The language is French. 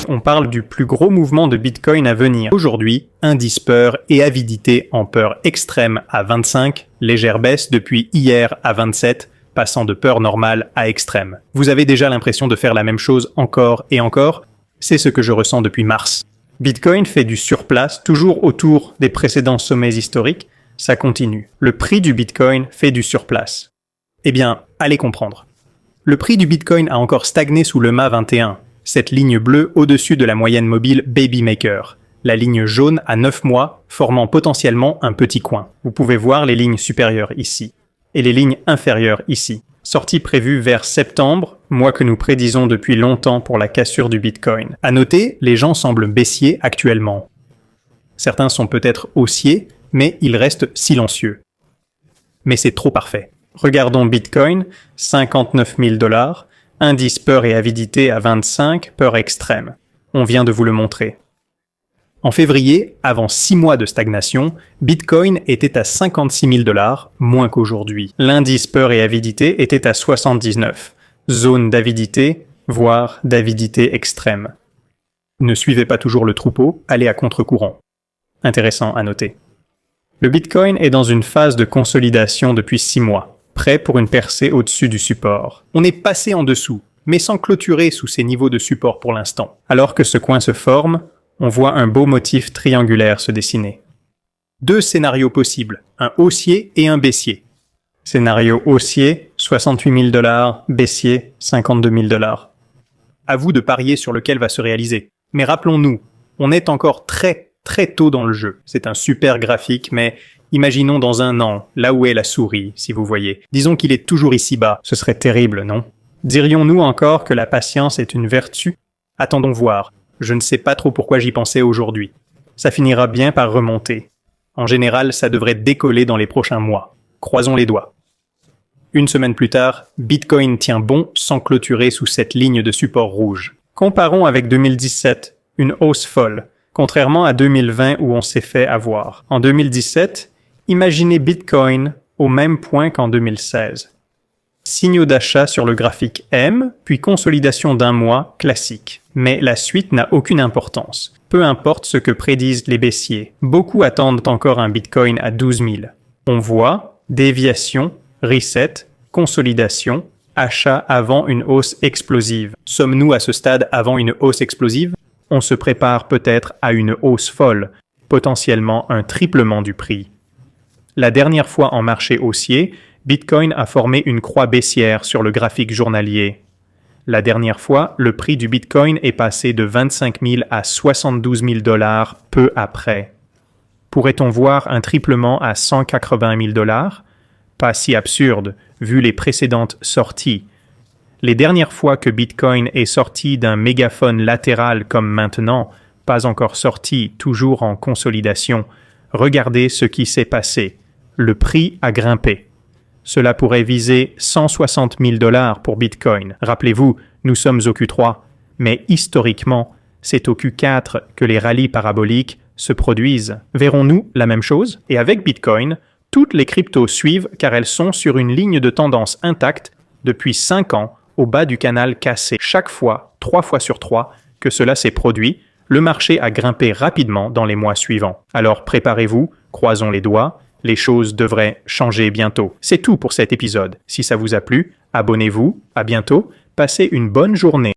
on parle du plus gros mouvement de Bitcoin à venir. Aujourd'hui, indice peur et avidité en peur extrême à 25, légère baisse depuis hier à 27, passant de peur normale à extrême. Vous avez déjà l'impression de faire la même chose encore et encore? C'est ce que je ressens depuis mars. Bitcoin fait du surplace, toujours autour des précédents sommets historiques. Ça continue. Le prix du Bitcoin fait du surplace. Eh bien, allez comprendre. Le prix du Bitcoin a encore stagné sous le mât 21, cette ligne bleue au-dessus de la moyenne mobile Babymaker, la ligne jaune à 9 mois formant potentiellement un petit coin. Vous pouvez voir les lignes supérieures ici, et les lignes inférieures ici. Sortie prévue vers septembre, mois que nous prédisons depuis longtemps pour la cassure du Bitcoin. À noter, les gens semblent baissiers actuellement. Certains sont peut-être haussiers, mais ils restent silencieux. Mais c'est trop parfait. Regardons Bitcoin, 59 000 $, indice peur et avidité à 25, peur extrême. On vient de vous le montrer. En février, avant 6 mois de stagnation, Bitcoin était à 56 000 $, moins qu'aujourd'hui. L'indice peur et avidité était à 79, zone d'avidité, voire d'avidité extrême. Ne suivez pas toujours le troupeau, allez à contre-courant. Intéressant à noter. Le Bitcoin est dans une phase de consolidation depuis 6 mois, prêt pour une percée au-dessus du support. On est passé en dessous, mais sans clôturer sous ces niveaux de support pour l'instant. Alors que ce coin se forme, on voit un beau motif triangulaire se dessiner. 2 scénarios possibles, un haussier et un baissier. Scénario haussier, 68 000 $, baissier, 52 000 $. À vous de parier sur lequel va se réaliser. Mais rappelons-nous, on est encore très tôt dans le jeu. C'est un super graphique, mais imaginons dans un an, là où est la souris, si vous voyez. Disons qu'il est toujours ici-bas. Ce serait terrible, non? Dirions-nous encore que la patience est une vertu? Attendons voir. Je ne sais pas trop pourquoi j'y pensais aujourd'hui. Ça finira bien par remonter. En général, ça devrait décoller dans les prochains mois. Croisons les doigts. Une semaine plus tard, Bitcoin tient bon sans clôturer sous cette ligne de support rouge. Comparons avec 2017, une hausse folle, contrairement à 2020 où on s'est fait avoir. En 2017, imaginez Bitcoin au même point qu'en 2016. Signaux d'achat sur le graphique M, puis consolidation d'un mois classique. Mais la suite n'a aucune importance. Peu importe ce que prédisent les baissiers. Beaucoup attendent encore un Bitcoin à 12 000. On voit déviation, reset, consolidation, achat avant une hausse explosive. Sommes-nous à ce stade avant une hausse explosive? On se prépare peut-être à une hausse folle, potentiellement un triplement du prix. La dernière fois en marché haussier, Bitcoin a formé une croix baissière sur le graphique journalier. La dernière fois, le prix du Bitcoin est passé de 25 000 à 72 000 $ peu après. Pourrait-on voir un triplement à 180 000 $? Pas si absurde, vu les précédentes sorties. Les dernières fois que Bitcoin est sorti d'un mégaphone latéral comme maintenant, pas encore sorti, toujours en consolidation, regardez ce qui s'est passé. Le prix a grimpé. Cela pourrait viser 160 000 $ pour Bitcoin. Rappelez-vous, nous sommes au Q3, mais historiquement, c'est au Q4 que les rallyes paraboliques se produisent. Verrons-nous la même chose? Et avec Bitcoin, toutes les cryptos suivent car elles sont sur une ligne de tendance intacte depuis 5 ans au bas du canal cassé. Chaque fois, 3 fois sur 3, que cela s'est produit, le marché a grimpé rapidement dans les mois suivants. Alors préparez-vous, croisons les doigts, les choses devraient changer bientôt. C'est tout pour cet épisode. Si ça vous a plu, abonnez-vous, à bientôt, passez une bonne journée.